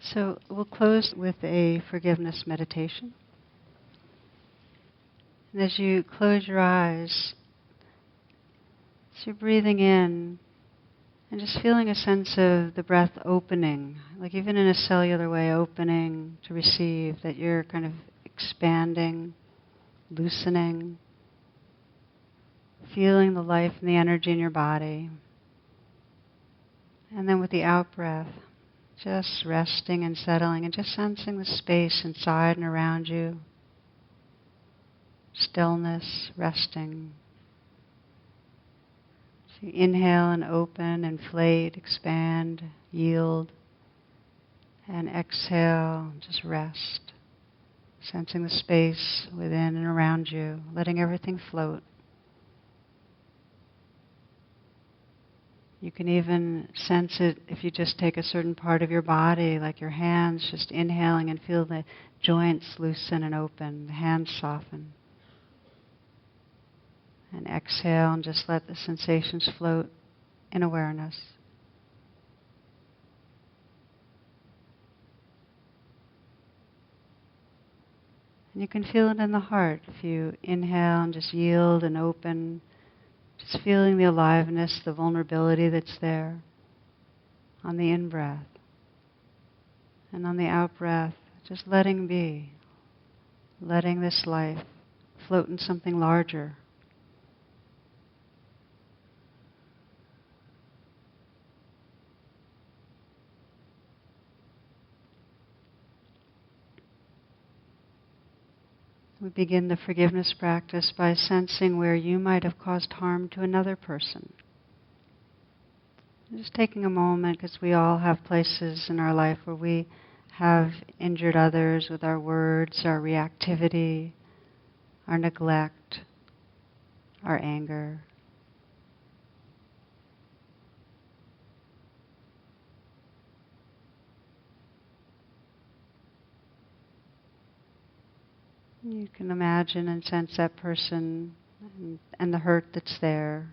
So we'll close with a forgiveness meditation. And as you close your eyes, as you're breathing in and just feeling a sense of the breath opening, like even in a cellular way, opening to receive, that you're kind of expanding, loosening, feeling the life and the energy in your body. And then with the out-breath, just resting and settling and just sensing the space inside and around you. Stillness, resting. So you inhale and open, inflate, expand, yield. And exhale, just rest. Sensing the space within and around you, letting everything float. You can even sense it if you just take a certain part of your body, like your hands, just inhaling and feel the joints loosen and open, the hands soften. And exhale and just let the sensations float in awareness. And you can feel it in the heart. If you inhale and just yield and open, just feeling the aliveness, the vulnerability that's there on the in-breath. And on the out-breath, just letting be, letting this life float in something larger. We begin the forgiveness practice by sensing where you might have caused harm to another person. Just taking a moment, because we all have places in our life where we have injured others with our words, our reactivity, our neglect, our anger. You can imagine and sense that person and the hurt that's there.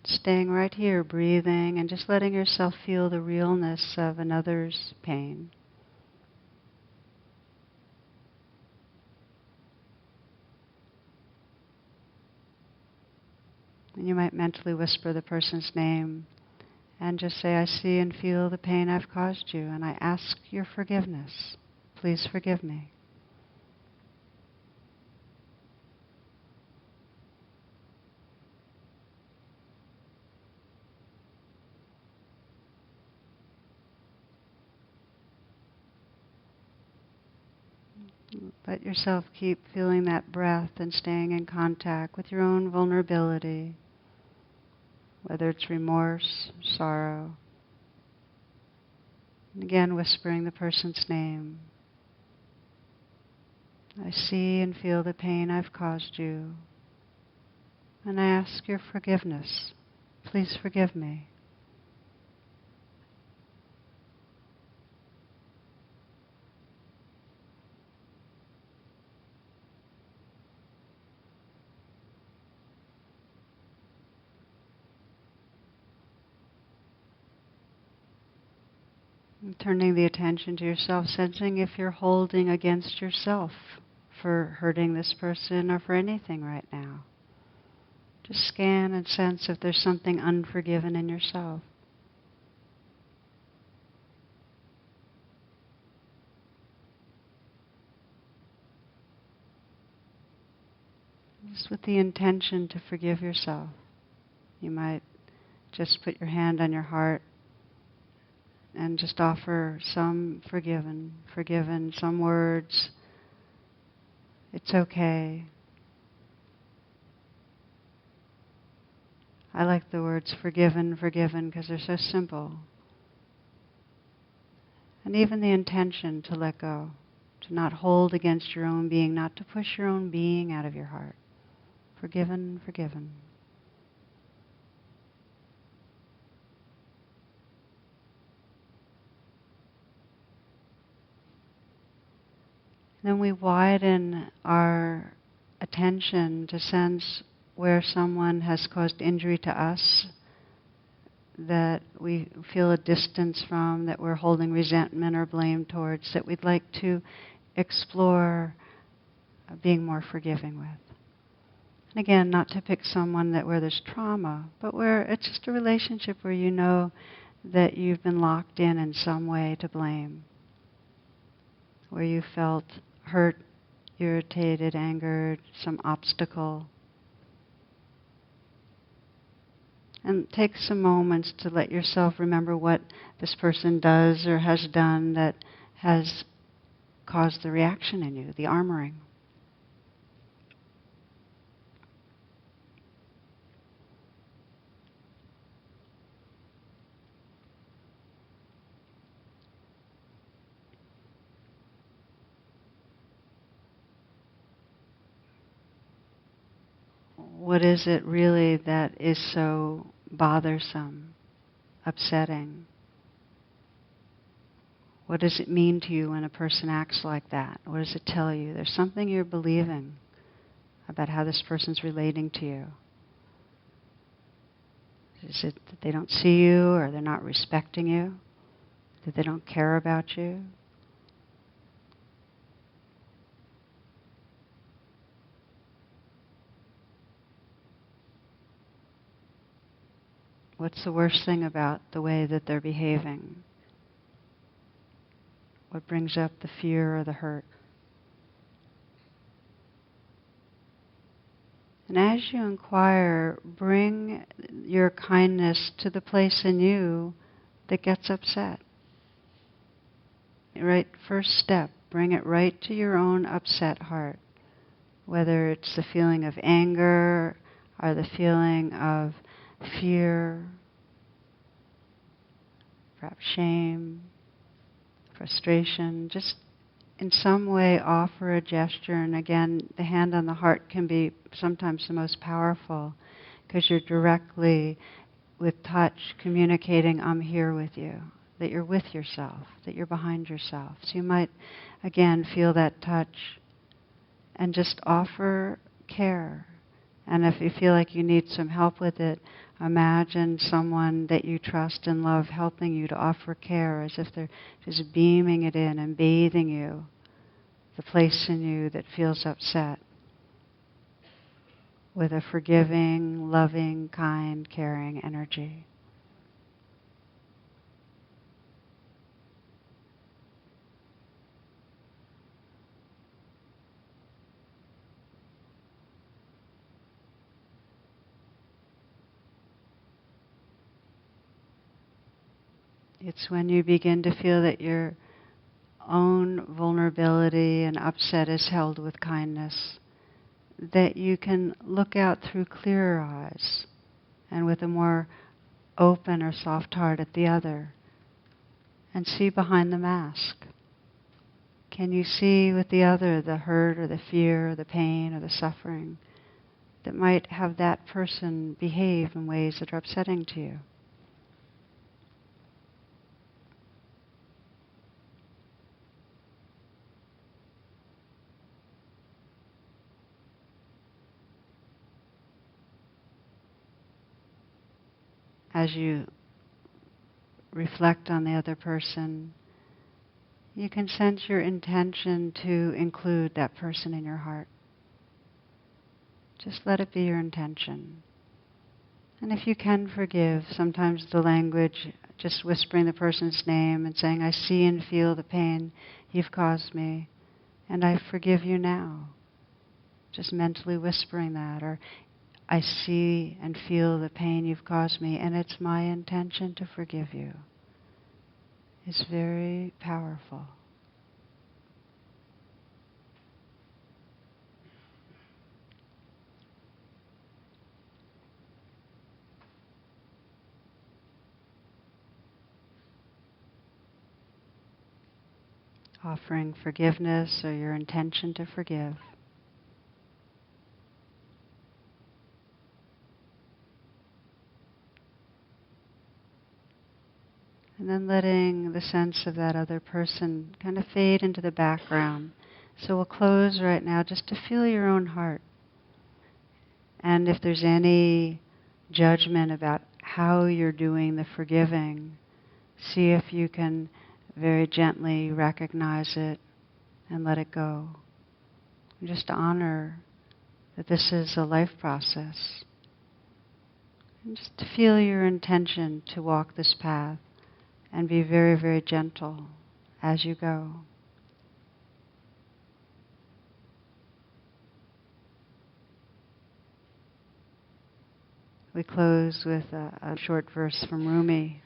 Staying right here, breathing, and just letting yourself feel the realness of another's pain. And you might mentally whisper the person's name and just say, I see and feel the pain I've caused you, and I ask your forgiveness. Please forgive me. Let yourself keep feeling that breath and staying in contact with your own vulnerability, whether it's remorse, sorrow. And again, whispering the person's name. I see and feel the pain I've caused you, and I ask your forgiveness. Please forgive me. And turning the attention to yourself, sensing if you're holding against yourself for hurting this person or for anything right now. Just scan and sense if there's something unforgiven in yourself. Just with the intention to forgive yourself. You might just put your hand on your heart and just offer some forgiven, some words. It's okay. I like the words forgiven, because they're so simple. And even the intention to let go, to not hold against your own being, not to push your own being out of your heart. Forgiven. Then we widen our attention to sense where someone has caused injury to us that we feel a distance from, that we're holding resentment or blame towards, that we'd like to explore being more forgiving with. And again, not to pick someone where there's trauma, but where it's just a relationship where you know that you've been locked in some way to blame, where you felt hurt, irritated, angered, some obstacle. And take some moments to let yourself remember what this person does or has done that has caused the reaction in you, the armoring. What is it really that is so bothersome, upsetting? What does it mean to you when a person acts like that? What does it tell you? There's something you're believing about how this person's relating to you. Is it that they don't see you, or they're not respecting you? That they don't care about you? What's the worst thing about the way that they're behaving? What brings up the fear or the hurt? And as you inquire, bring your kindness to the place in you that gets upset. Right, first step, bring it right to your own upset heart. Whether it's the feeling of anger or the feeling of fear, perhaps shame, frustration, just in some way offer a gesture. And again, the hand on the heart can be sometimes the most powerful, because you're directly, with touch, communicating, I'm here with you, that you're with yourself, that you're behind yourself. So you might, again, feel that touch and just offer care. And if you feel like you need some help with it, imagine someone that you trust and love helping you to offer care, as if they're just beaming it in and bathing you, the place in you that feels upset, with a forgiving, loving, kind, caring energy. It's when you begin to feel that your own vulnerability and upset is held with kindness, that you can look out through clearer eyes and with a more open or soft heart at the other, and see behind the mask. Can you see with the other the hurt or the fear or the pain or the suffering that might have that person behave in ways that are upsetting to you? As you reflect on the other person, you can sense your intention to include that person in your heart. Just let it be your intention. And if you can forgive, sometimes the language, just whispering the person's name and saying, I see and feel the pain you've caused me, and I forgive you now. Just mentally whispering that, or I see and feel the pain you've caused me, and it's my intention to forgive you. It's very powerful. Offering forgiveness or your intention to forgive. And then letting the sense of that other person kind of fade into the background. So we'll close right now just to feel your own heart. And if there's any judgment about how you're doing the forgiving, see if you can very gently recognize it and let it go. Just honor that this is a life process. And just to feel your intention to walk this path and be very, very gentle as you go. We close with a short verse from Rumi.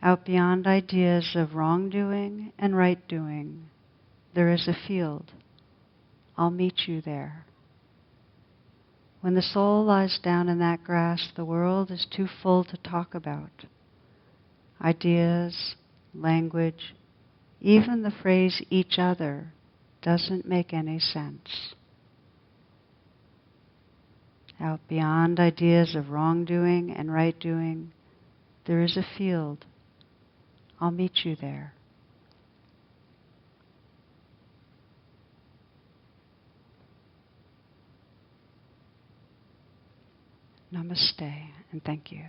Out beyond ideas of wrongdoing and right doing, there is a field. I'll meet you there. When the soul lies down in that grass, the world is too full to talk about. Ideas, language, even the phrase each other doesn't make any sense. Out beyond ideas of wrongdoing and right doing, there is a field. I'll meet you there. Namaste, and thank you.